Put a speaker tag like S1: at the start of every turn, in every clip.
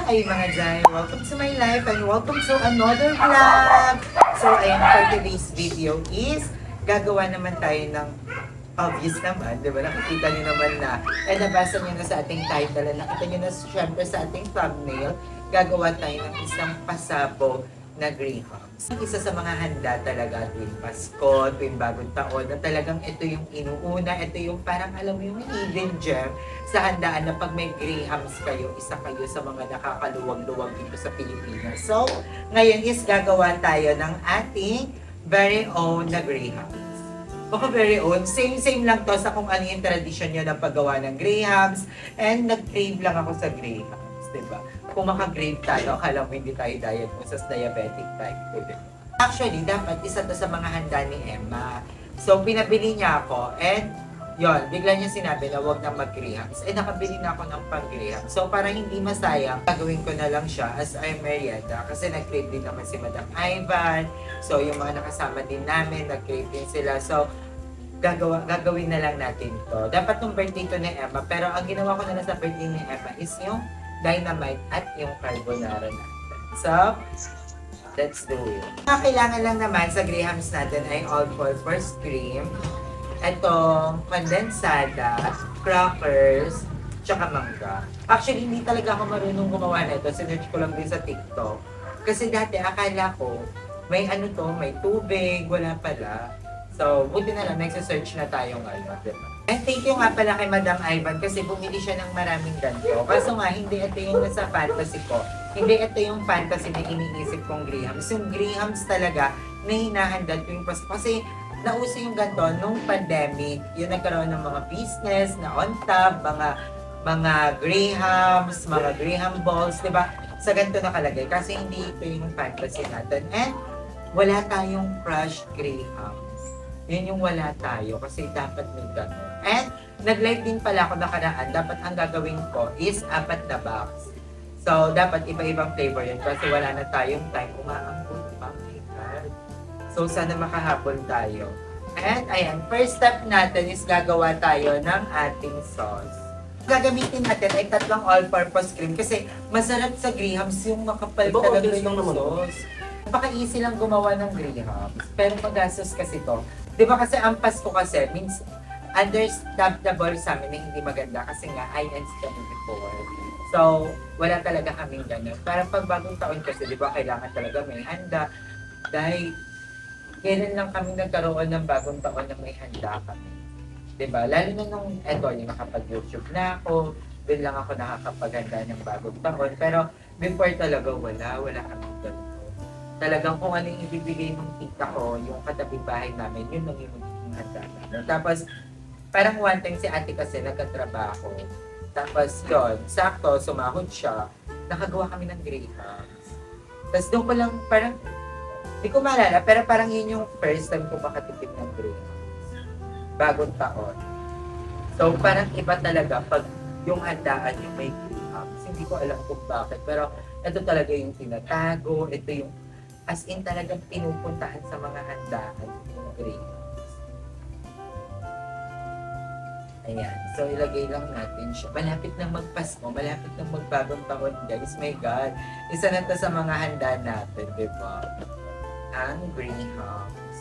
S1: Hi mga Jai! Welcome to my life and welcome to another vlog! So ayan, for today's video is gagawa naman tayo ng obvious naman, di ba? Nakikita nyo naman na, nabasa nyo na sa ating title, nakita nyo na syempre sa ating thumbnail, gagawa tayo ng isang pasabog na greenhouse. Isa sa mga handa talaga tuwing Pasko, tuwing bagong taon, na talagang ito yung inuuna, ito yung parang alam mo yung hidden gem sa handaan na pag may greenhouse kayo, isa kayo sa mga nakakaluwag-luwag dito sa Pilipinas. So, ngayon is gagawa tayo ng ating very own na greenhouse. Baka very own, same lang to sa kung ano yung tradisyon nyo ng paggawa ng greenhouse, and nag-crave lang ako sa greenhouse, diba? Kung maka-grave tayo, akala mo hindi tayo diagnosed as diabetic type 2. Actually, dapat isa to sa mga handa ni Emma. So, pinabili niya ako, and yon, bigla niya sinabi na huwag na mag-grahams. Eh, nakabili na ako ng pang-grahams. So, para hindi masayang, gagawin ko na lang siya as ay merienda. Kasi nag-crave din naman si Madam Ivan. So, yung mga nakasama din namin, nag-crave din sila. So, gagawin na lang natin to. Dapat nung birthday to ni Emma, pero ang ginawa ko na lang sa birthday ni Emma is yung dynamite at yung carbonara natin. So, let's do it. Ang kailangan lang naman sa grahams natin ay all-purpose cream, itong kondensada, crackers, tsaka mangga. Actually, hindi talaga ako marunong gumawa nito. Sinerch ko lang din sa TikTok. Kasi dati, akala ko, may ano to, may tubig, wala pala. So, buti na lang, nagsasearch na tayo ngayon, diba? And thank you nga pala kay Madam Ivan kasi bumili siya ng maraming ganito. Kaso nga, hindi ito yung nasa fantasy ko. Hindi ito yung fantasy na iniisip kong grahams. Yung grahams talaga na hinahanda tuwing Pasko. Kasi nauso yung ganito nung pandemic. Yung nagkaroon ng mga business na on top, mga grahams, mga graham balls, diba? Sa ganito nakalagay. Kasi hindi ito yung fantasy natin. And wala tayong crushed grahams. Yun yung wala tayo kasi dapat may gano'n. And nag-live din pala ako nakaraan. Dapat ang gagawin ko is 4 na box. So, dapat iba-ibang flavor yun kasi wala na tayong time. Umaambot pa, my God. So, sana makahabol tayo. And ayan, first step natin is gagawa tayo ng ating sauce. Gagamitin natin ay 3 all-purpose cream kasi masarap sa grahams yung makapal talaga yung sauce. Napaka-easy lang gumawa ng grahams. Pero magastos kasi to. Diba kasi ang Pasko kasi means understandable sa amin na hindi maganda kasi nga INC kami before. So, wala talaga kaming gano'n. Parang pag bagong taon kasi, di ba, kailangan talaga may handa. Dahil, kailan lang kami nagkaroon ng bagong taon na may handa kami. Di ba? Lalo na nung, eto, yung nakapag-YouTube na ako, doon lang ako nakakapaghanda ng bagong taon. Pero, before talaga, wala kaming gano'n. Talagang kung ano yung ibibigay ng tita ko, yung katabi bahay namin, yun lang yung handa namin. Tapos, parang one time si ate kasi nagkatrabaho. Tapos yun, sakto, sumahod siya. Nakagawa kami ng grahams. Tapos doon ko lang, parang, di ko maalala, pero parang yun yung first time ko makatipid ng grahams. Bagong taon. So, parang iba talaga pag yung handaan yung may grahams. Hindi ko alam kung bakit, pero ito talaga yung tinatago, ito yung as in talagang pinupuntahan sa mga handaan yung grahams. Ayan. So, ilagay lang natin siya. Malapit na magpasko, malapit na magbagong taon, guys. My God. Isa na to sa mga handa natin, di ba? Ang grahams.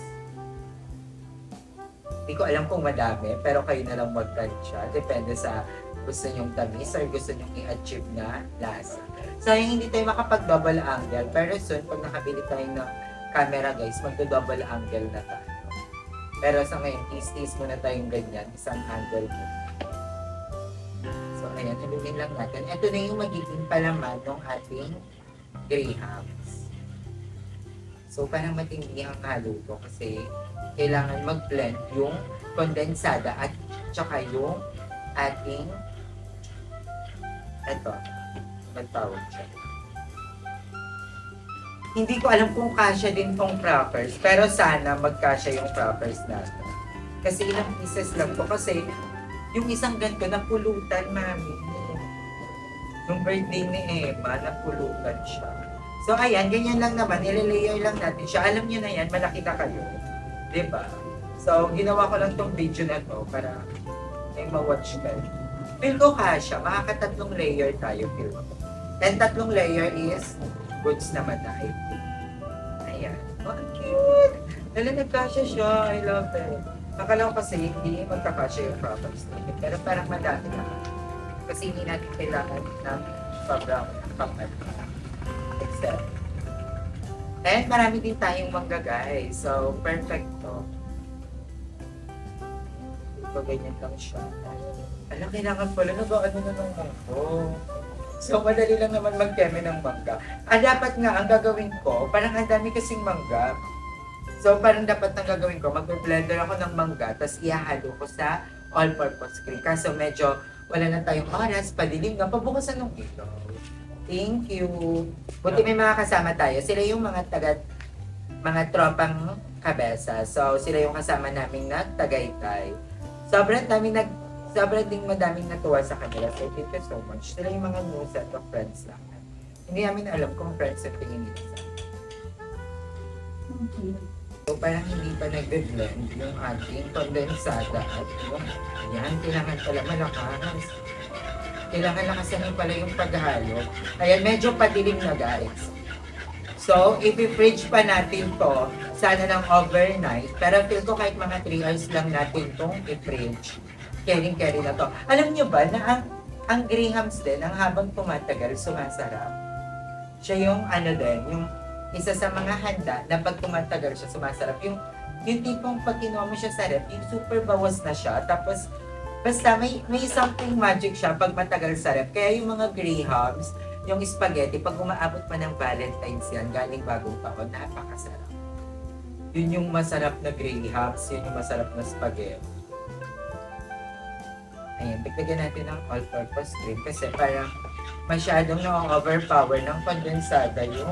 S1: Hindi ko alam kung madami, pero kayo na lang magtansya. Depende sa gusto nyong tamis or gusto nyong i-achieve na lasa. So, hindi tayo makapag-double angle. Pero soon, pag nakabili tayo ng camera, guys, magdo-double angle na tayo. Pero sa ngayon, tease muna tayong ganyan. Isang angle mo. So, ayan. Haluin lang natin. Ito na yung magiging palaman ng ating grahams. So, parang matindi ang halo to kasi kailangan mag-blend yung kondensada at tsaka yung ating nagtawag siya. Hindi ko alam kung kasya din tong crackers, pero sana magkasya yung crackers natin. Kasi ilang pieces lang to. Kasi yung isang ganito, napulutan, mami. Nung birthday ni Emma, napulutan siya. So, ayan, ganyan lang naman. Ilalayer lang natin siya. Alam niyo na yan, malaki na kayo. Diba? So, ginawa ko lang tong video na to para may ma-watch kayo. Feel ko kasya, makakatatlong layer tayo, feel ko. And tatlong layer is goods na matay. Ayan. Oh, ang cute! Lala, nagkasya siya. I love it. Akala ko kasi hindi magkakasya yung products natin. Pero parang madami na. Kasi hindi natin kailangan ng sobrang kapal. Except. And marami din tayong mangga, guys. So, perfect to. Ito, ganyan lang siya. Alam, kailangan pala nag-ano na ng mangga. So, madali lang naman mag-keme ng mangga. Dapat nga, ang gagawin ko, parang ang dami kasing mangga. So, parang dapat ang gagawin ko, mag-blender ako ng mangga, tapos ihahalo ko sa all-purpose cream. Kaso medyo wala na tayong oras, padilim nga, pabukasan ng ilaw. Thank you. Buti may mga kasama tayo. Sila yung mga tropang kabesa. So, sila yung kasama namin na Tagaytay. Sobrang ding madaming natuwa sa kanila. So, thank you so much. Sila yung mga new set of friends lang. Hindi namin alam kung friends ang tingin nila sa akin. So, parang hindi pa nag-blend yung ating kondensada at yung yan, kailangan pala malakas. Kailangan lakasan pala yung paghalo. Ayan, medyo padilim na, guys. So, i-fridge pa natin to sana ng overnight. Pero feel ko kahit mga 3 hours lang natin itong i-fridge. Carry na to. Alam nyo ba na ang grahams din, ang habang tumatagal, sumasarap. Siya yung yung isa sa mga handa na pag tumatagal siya, sumasarap. Yung tipong pag kinuha mo siya sa rep, yung super bawas na siya. Tapos, basta may something magic siya pag matagal sa rep. Kaya yung mga grahams, yung spaghetti, pag umaabot pa ng Valentine's yan, galing bagong taon, napakasarap. Yun yung masarap na grahams, yun yung masarap na spaghetti. Ayan, dagdagan natin ng all-purpose cream kasi parang masyadong na-overpower ng kondensada yung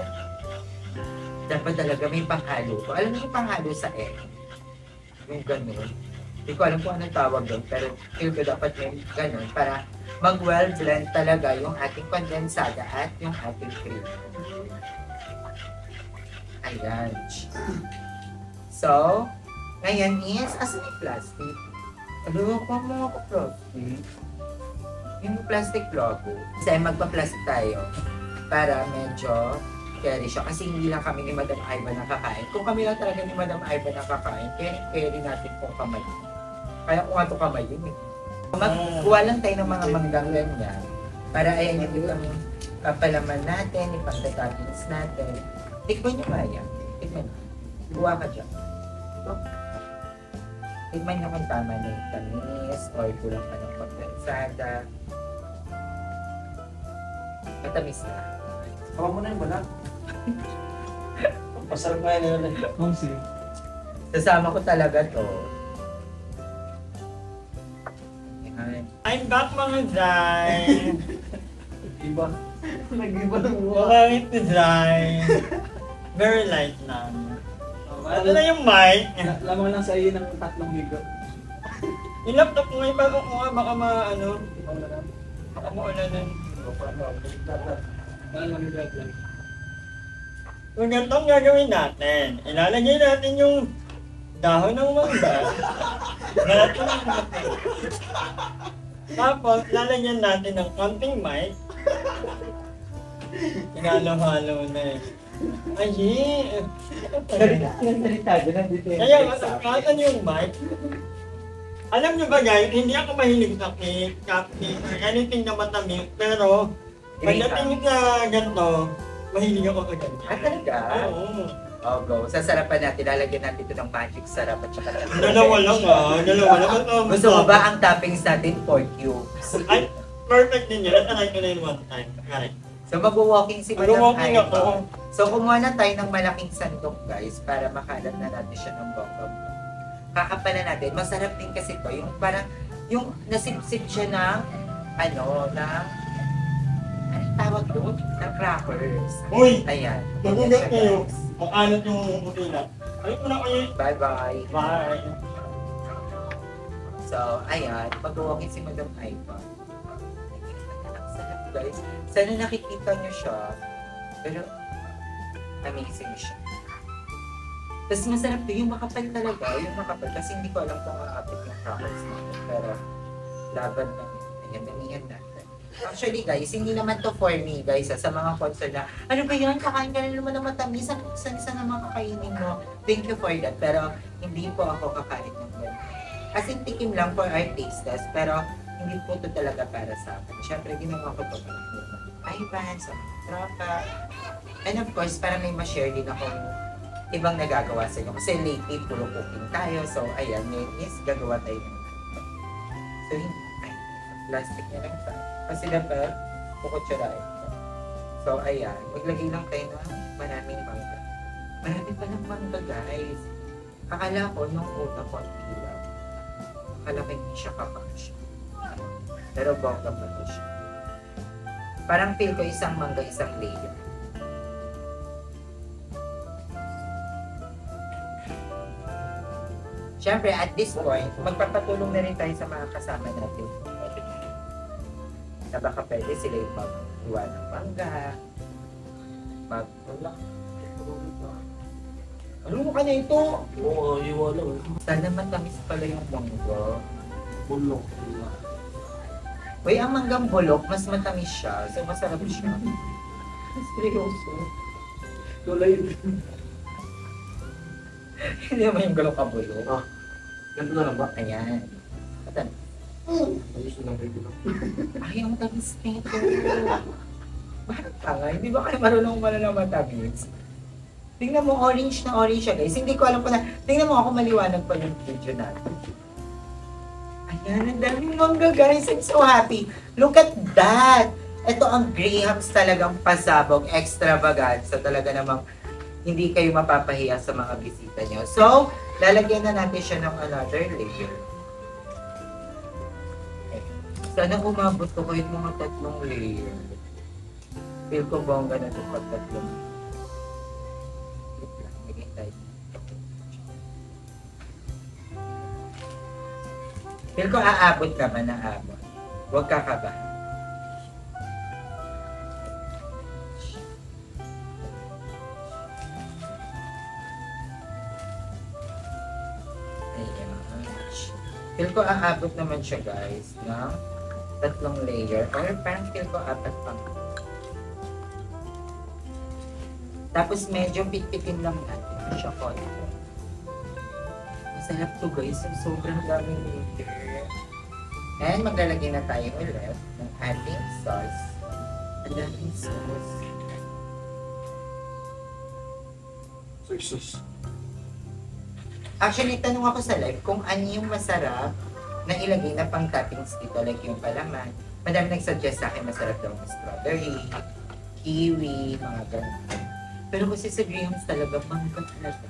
S1: dapat talaga may panghalo ko. Alam mo yung panghalo sa egg? Yung ganun. Hindi ko alam kung anong tawag doon, pero feel ko dapat may ganun para mag-well blend talaga yung ating kondensada at yung ating cream. Ayan. So, ngayon is, asan yung plastic? Ano ko mga plastic? Yung plastic logo. Kasi magpa-plastic tayo para medyo carry siya. Kasi hindi lang kami ni Madam Aiba nakakain. Kung kami lang talaga ni Madam Aiba nakakain, carry natin kung kamay. Kaya kung ato kamay yun eh. Magkuha lang tayo ng mga manggang ganyan. Para ayan yung itong kapalaman natin, ipagdatoppings natin. Tikman nyo kaya. Tikman nyo. Buha ka dyan. Tikman nyo kung tama na yung tamis or kulang pa ng kondensada. Matamis na.
S2: Kawa mo na yung balat. Pasarap nga yun na yun.
S1: Sasama ko talaga to. Yan.
S3: I'm back mga Zay!
S2: Iba. Nag-iba ng
S3: Wakangit ni Zay. Very light lang. Ano na yung mic?
S2: Lamang lang sa iyo ng 3 ligo.
S3: Yung laptop mo ngayon bago ko nga baka baka maulanan. Kung ganito ang gagawin natin, ilalagay natin yung dahon ng mangga. Ganito lang natin. Tapos, lalagyan natin ng konting mic. Inalo-halo na eh. Ay,
S1: Nagsalita dyan, nandito yung
S3: kaya matakasan yung mic. Alam nyo ba guys, hindi ako mahilig sa cake, cupcake, or anything na matamis. Pero, pagdating sa ganito, mahilig ako sa ganyan.
S1: talaga?
S3: Oo.
S1: Oh, go. Sasarapan natin. Lalagyan natin ito ng magic sarap at saka
S3: Dalawa lang ah. Dalawa lang.
S1: Gusto mo ba ang toppings natin? 4 cubes.
S3: Ay, perfect din yun. Natry ko na yun one time. Correct.
S1: So mag-walking si Madam
S3: Mag-walking
S1: Aiba.
S3: ako.
S1: So kumuha na tayo ng malaking sandok guys para makalat na natin siya ng bonggang. Kakapalan natin. Masarap din kasi to. Yung parang, yung nasipsip siya ng, tawag doon? Ng crackers.
S3: Uy!
S1: Ayan.
S3: Nagulat kayo. Makanat yung butila. Ayun ko na kayo.
S1: Bye-bye.
S3: Bye!
S1: So, ayan. Mag-walking si Madam Aiba. Ang sarap guys. Sana nakikita nyo siya. Pero, amazing siya. Tapos masarap to. Yung makapal talaga. Yung makapal. Kasi hindi ko alam kung aapit yung crackers natin. Pero, laban namin. Ayan, damihan natin. Actually guys, hindi naman to for me guys, sa mga concern na, ano ba yan, kakain ka na naman ng matamis, san naman kakainin mo. Thank you for that, pero hindi po ako kakain ng ganun. As in, tikim lang for our taste test, pero hindi po ito talaga para sa akin. Siyempre, ginawa ko to para Ivan, sa mga tropa. And of course, para may ma-share din akong ibang nagagawa sa inyo. Kasi lately, puro cooking tayo. So, ayan, is gagawa tayo ng so, ay, plastic na lang tayo. Kasi dapat, kukutsurain. So, ayan, maglagay lang tayo ng maraming mangga. Marami pa ng mangga, guys. Akala ko, nung una ko, lang. Akala ko hindi siya kakasya. Pero bongga pa to siya. Parang feel ko isang mangga, isang layer. Siyempre, at this point, magpapatulong na rin tayo sa mga kasama natin. Na baka pwede sila yung magluwa ng mangga, magtulak. Ano mo ka na ito?
S2: Oo, iwala.
S1: Sana matamis pala yung mangga.
S2: Bulok.
S1: Uy, ang manggang bulok, mas matamis siya. So, masarap siya.
S2: Seryoso. Kulay.
S1: Hindi naman yung gulok ka bulok.
S2: Ah, ganito na lang ba?
S1: Ayan. Matamis.
S2: Ayos na lang kayo.
S1: Ay, ang tamis nito. Bakit ka nga? Hindi ba kayo marunong ng matamis? Tingnan mo, orange na orange siya, guys. Hindi ko alam kung na... Tingnan mo ako maliwanag pa yung video natin. Ayan, ang daming mangga, guys. I'm so happy. Look at that! Ito ang Graham's talagang pasabog, extravaganza. Talaga namang hindi kayo mapapahiya sa mga bisita nyo. So, lalagyan na natin siya ng another layer. Sana umabot ko kahit mga 3 layer. Feel ko bongga na ito pag 3. Feel ko aabot naman na abot. Huwag kakabahan. Ayan. Feel ko aabot naman siya, guys, ng 3 layer. Or parang feel ko 4 pang. Tapos medyo pitpitin lang natin siya konti. Masarap to, guys. Sobrang daming layer. And maglalagay na tayo ulit ng ating sauce. Ang daming sauce.
S2: Sauce.
S1: Actually, tanong ako sa live kung ano yung masarap na ilagay na pang toppings dito. Like yung palaman. Madami nag-suggest sa akin masarap daw ng strawberry, kiwi, mga ganun. Pero kasi sa Graham's talaga, mangga talaga.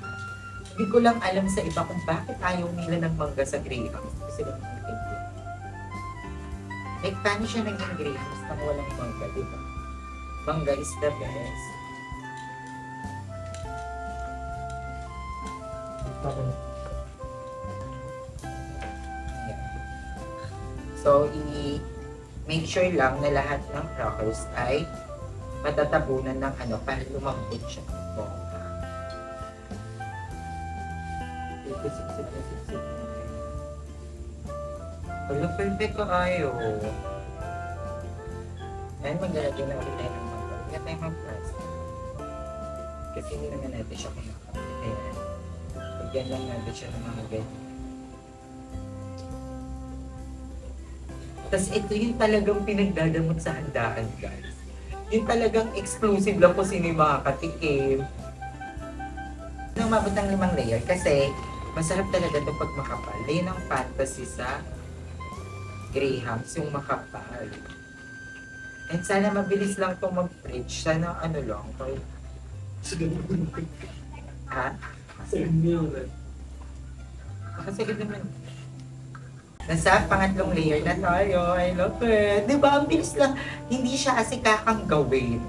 S1: Hindi ko lang alam sa iba kung bakit ayaw nila ng mangga sa Graham's. Kasi lang hindi. Like, paano siya naging Graham's nang walang mangga, di ba? Mangga is the best. Yeah. So, make sure lang na lahat ng crackers ay matatabunan ng ano para lumambot siya. Bongga. Siksik. Wala, perfect ka kayo. Ayan, maglalagay na ulit tayo ng mangga. Huwag na tayo mag-plastic. Kasi hindi naman natin siya kinakapit. Ayan. Pagyan lang natin siya ng mga ganyan. Tapos ito yung talagang pinagdadamot sa handaan, guys. Yung talagang exclusive lang po sino yung makakatikim. Nung umabot ng 5 layer kasi masarap talaga ito pag makapal. Yun ang fantasy sa Graham's, yung makapal. And sana mabilis lang itong mag-fridge. Sana ano lang. Ha? Nakasagad naman. Nasa pangatlong layer na tayo. I love it. Diba? Ang bilis lang. Hindi siya kasi kakang gawin.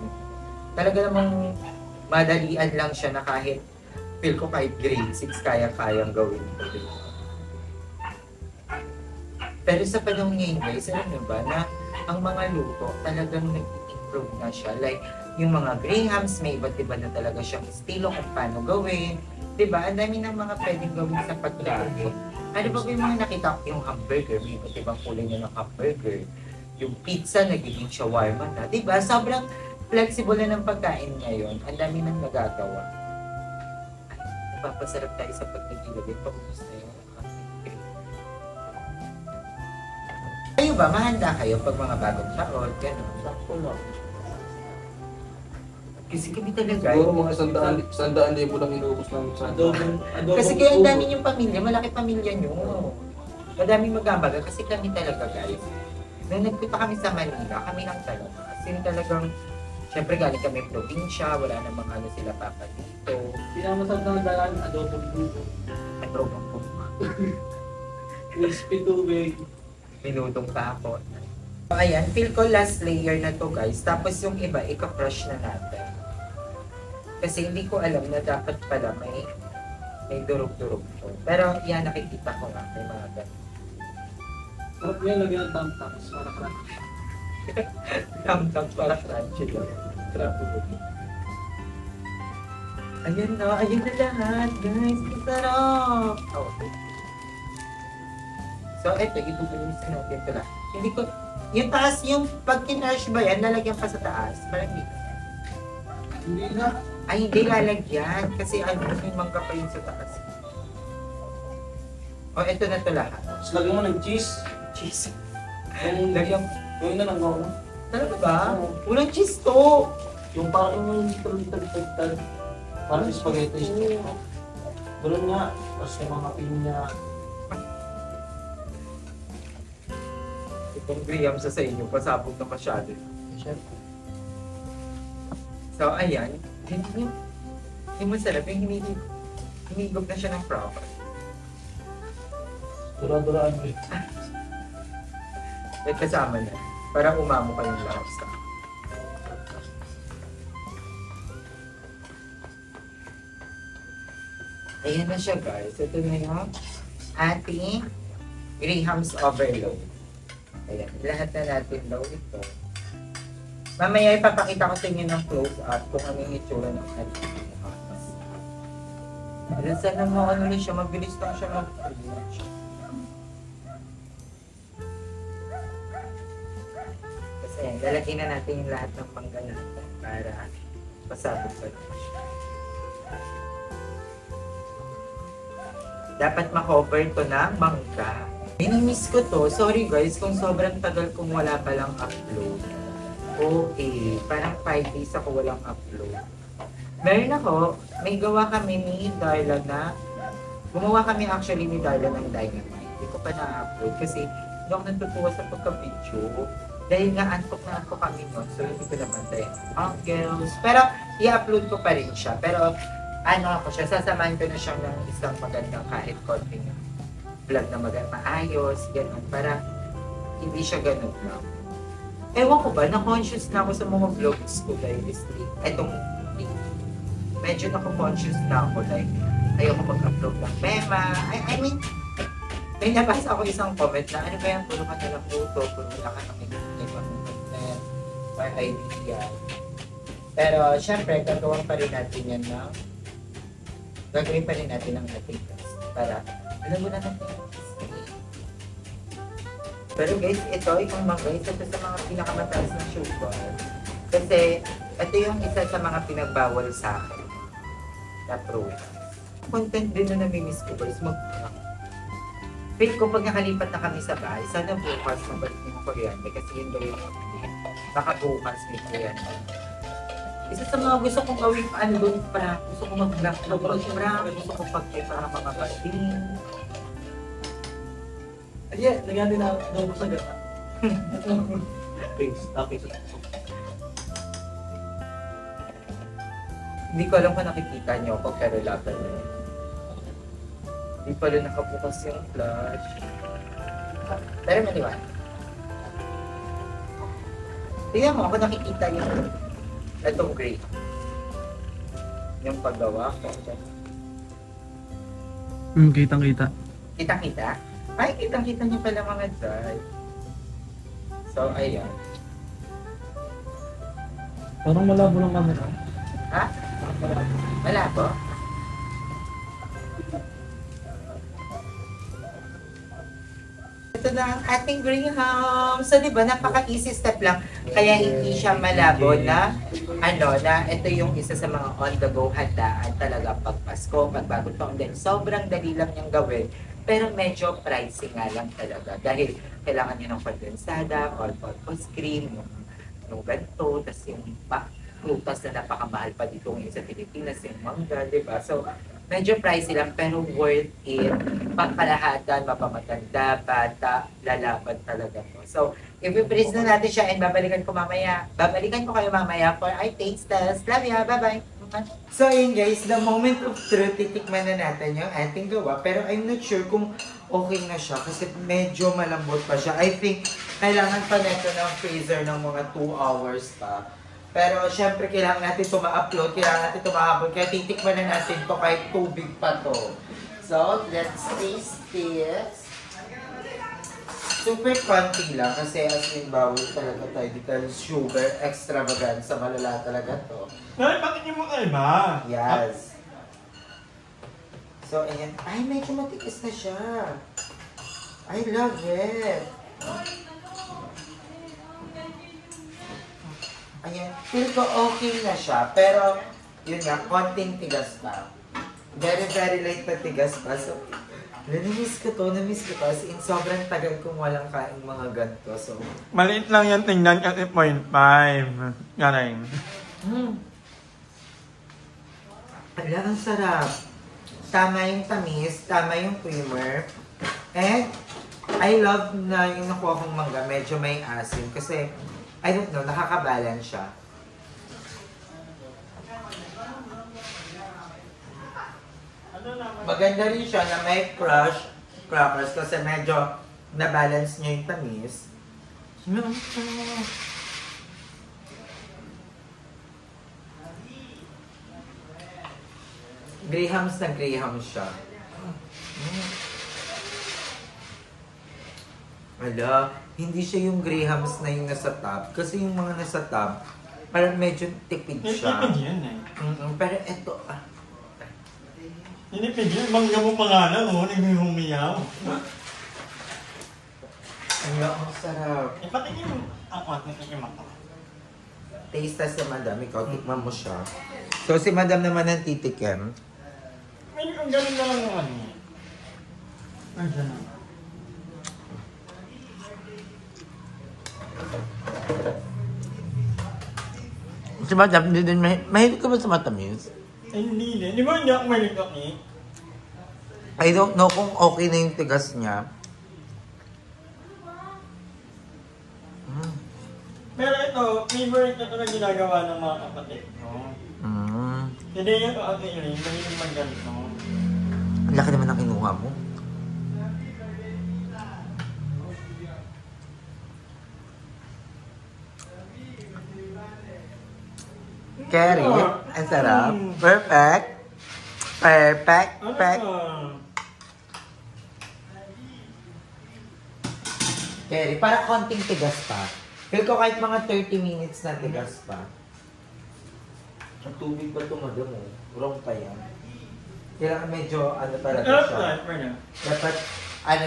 S1: Talaga namang madalian lang siya na kahit feel ko kahit grade 6 kaya-kayang gawin ito. Pero sa panahon ngayon, guys, alam nyo ba na ang mga luto talagang nag-improve na siya. Like, yung mga Graham's, may iba't iba na talaga siyang estilo kung paano gawin. Diba? Ang dami ng mga pwedeng gawin sa pagkain. Ano ba yung mga nakita ko? Yung hamburger, may iba't ibang kulay na ng hamburger. Yung pizza, nagiging shawarma na. Diba? Sobrang flexible na ng pagkain ngayon. Ang dami nang nagagawa. Ay, napapasarap tayo sa pagkakilagay. Paubos na yun. Kayo ba? Mahanda kayo pag mga bagong taon? Gano'n.
S2: Sakto lang.
S1: Kasi kami talaga.
S2: Siguro mga 100,000 lang inuubos namin sa
S1: Kasi kaya ang dami yung pamilya. Malaki pamilya nyo. Madaming mag-ambaga. Kasi kami talaga, guys. Nung nagpunta kami sa Manila, kami lang talaga. Kasi talagang, syempre galing kami probinsya, wala namang ano sila papa dito.
S4: Pinamasarap na dalan, adobong buko.
S1: Adobong po.
S4: Crispy tubig.
S1: Minutong pa ako. So, ayan, feel ko last layer na to, guys. Tapos yung iba, ika-crush na natin. Kasi hindi ko alam na dapat pala may durog-durog to. Pero yan, nakikita ko nga, may mga ganun.
S4: Sarap yan, lagyan ng tam-tams para crunchy.
S1: Tam-tam para crunchy lang. Ayan na lahat, guys. Ang sarap! Oh, okay. So, eto, ibubulisin natin ito lang. Hindi ko, yung taas, yung pag kinash ba yan, lalagyan pa sa taas. Parang hindi.
S4: Hindi na.
S1: Ay, hindi lalagyan. Kasi ano, may mangga pa yun sa taas. O, eto na ito lahat.
S4: Tapos lagyan mo ng cheese.
S1: Cheese.
S4: Yung
S1: Lagyan,
S4: Yung na lang ako.
S1: talaga ba? Walang cheese to.
S4: Yung parang yung little. Parang spaghetti. Ganun nga. Tapos yung mga pinya.
S1: Itong graham sa inyo, pasabog na masyado.
S4: Siyempre.
S1: So, ayan. Yung masarap, yung hinigog na siya ng proper.
S4: Dura-duraan mo.
S1: At kasama na. Para umamo kayong lahat sa. Ayan na siya, guys. Ito na yung ating Graham's Overload. Ayan, lahat na natin daw ito. Mamaya ipapakita ko sa inyo ng close-up kung ano yung itsura ng ating Graham's. Alam sana mo ano na siya, mabilis lang siya mag-finish. Kasi ayan, lalagyan na natin yung lahat ng mangga natin para pasabog pa rin siya. Dapat ma-cover to ng mangga. Minimiss ko to. Sorry guys kung sobrang tagal kong wala palang upload. Okay, parang 5 days ako walang upload. Meron ako, may gawa kami ni Darla na, gumawa kami actually ni Darla ng Dynamite. Hindi ko pa na-upload kasi hindi ako natutuwa sa pagka-video. Dahil nga antok na antok kami nun, so hindi ko naman tayo girls. Pero i-upload ko pa rin siya. Pero ano ako siya, sasamahan ko na siya ng isang magandang kahit konting vlog na maayos, gano'n, para hindi siya gano'n lang. Ewan ko ba, na-conscious na ako sa mga vlogs ko guys, etong week. Medyo na-conscious na ako, like, ayoko mag-upload ng mema. I mean, may nabasa ako isang comment na, ano ba yan, puro ka nalang luto, puro ka nalang content, may idea. Pero, syempre, gagawin pa rin natin yan na, gagawin pa rin natin ang ating test para alam mo na natin. Pero guys, ito yung mangga, isa sa mga pinakamataas na sugar. Kasi ito yung isa sa mga pinagbawal sa akin na prutas. Content din na namimiss ko guys, feel ko pag nakalipat na kami sa bahay, sana bukas mabalik yung kuryente kasi yun daw yung nakabukas ni kuryente. Isa sa mga gusto kong gawin ano doon para gusto kong mag-vlog gusto kong pag-isa ng mga bating.
S4: Ayan, lagyan din na adobo sa gata. Tapos.
S1: Hindi ko alam kung nakikita niyo ako pero laban na yun. Hindi pala nakabukas yung flash. Pero maliwan. Tingnan mo ako nakikita yung itong gray. Yung paggawa ko.
S5: Kitang-kita.
S1: Kita-kita? Ay, kitang-kita niyo pala mga dry. So, ayan.
S4: Parang malabo ng camera.
S1: Ha? Malabo? Ito ito na ang ating graham. So, di ba, napaka-easy step lang. Kaya hindi siya malabo na, na ito yung isa sa mga on-the-go handaan talaga pag Pasko, pag bagong taon din. Sobrang dali lang niyang gawin. Pero medyo pricey nga lang talaga. Dahil kailangan niyo ng kondensada, all-purpose cream, yung ganito, tapos yung prutas na napakamahal pa dito ngayon sa Pilipinas, yung mangga, di ba? So, medyo pricey lang, pero worth it. Pangkalahatan, mapamatanda, bata, lalaban talaga po. So, i-freeze na natin siya and babalikan ko mamaya. Babalikan ko kayo mamaya for our taste test. Love ya, bye-bye! So ayun guys, the moment of truth, titikman na natin yung ating gawa. Pero I'm not sure kung okay na siya kasi medyo malambot pa siya. I think kailangan pa neto ng freezer ng mga 2 hours pa. Pero syempre kailangan natin ito ma-upload, kailangan natin ito ma-upload. Kaya titikman na natin ito kahit tubig pa to. So, let's taste this. Super konti lang kasi as in bawal talaga tayo dito. Sugar, extravaganza, malala talaga to.
S3: Ay, bakit yung mga iba?
S1: Yes. So, ayan. Ay, medyo matigas na siya. I love it. Ayan. Feel ko okay na siya. Pero, yun nga, konting tigas pa. Very, very light na tigas pa. So, namiss ko to. As in, sobrang tagal kong walang kain mga ganito. So,
S3: Maliit lang yan tingnan kasi 0.5. Galing.
S1: ala, ang sarap. Tama yung tamis, tama yung creamer. And, I love na yung nakuha kong mangga, medyo may asim. Kasi, I don't know, nakakabalance siya. Maganda rin siya na may crackers kasi medyo na-balance niya yung tamis. Grahams na grahams siya. Ala, hindi siya yung grahams na yung nasa top. Kasi yung mga nasa top, parang medyo tipid siya.
S3: Tinipid yan eh.
S1: Pero eto,
S3: Tinipid yan. Mangga mo pa nga lang, hindi humiyaw.
S1: ala, ang sarap.
S3: Ipatingin mo ang konting ikimak ko.
S1: Taste test si Madam, ikaw, tikman mo siya. So, si Madam naman ang titikim.
S3: Medyo ang galing na lang yung ano. Ay, dyan na.
S1: Si Madam, hindi din mahilig ka ba sa matamis?
S3: Hindi din. Di ba hindi ako mahilig ako eh?
S1: I don't know kung okay na yung tigas niya.
S3: Pero ito, favorite na ito na ginagawa ng mga kapatid ko. Hindi yan ko ako yun, mahilig man ganito.
S1: Ang laki naman ang kinuha mo. Carry, ang sarap. Perfect. Perfect. Perfect. Carry, para konting tigas pa. Feel ko kahit mga 30 minutes na tigas pa. Ang tubig ba ito, Madam? Wrong pa yan. Kailangan medyo talaga siya. Dapat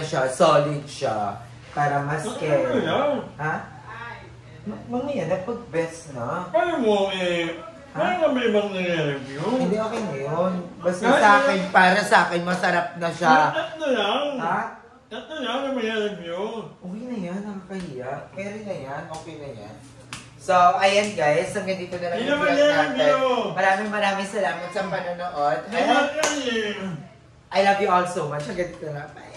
S1: siya, solid siya. Para mas carry. Ha? Mamaya, dapat best na.
S3: Paano mo paano may ibang nire-review?
S1: Hindi, okay na yun. Basta sa akin, para sa akin, masarap na siya.
S3: Tatlo lang.
S1: Ha?
S3: Tatlo lang na may review.
S1: Okay na yan, nakakahiya. Carry na yan, okay na yan. So, ayan guys, hanggang dito na lang yung vlog natin. Maraming salamat sa panonood. I love you all so much. Hanggang dito na. Bye!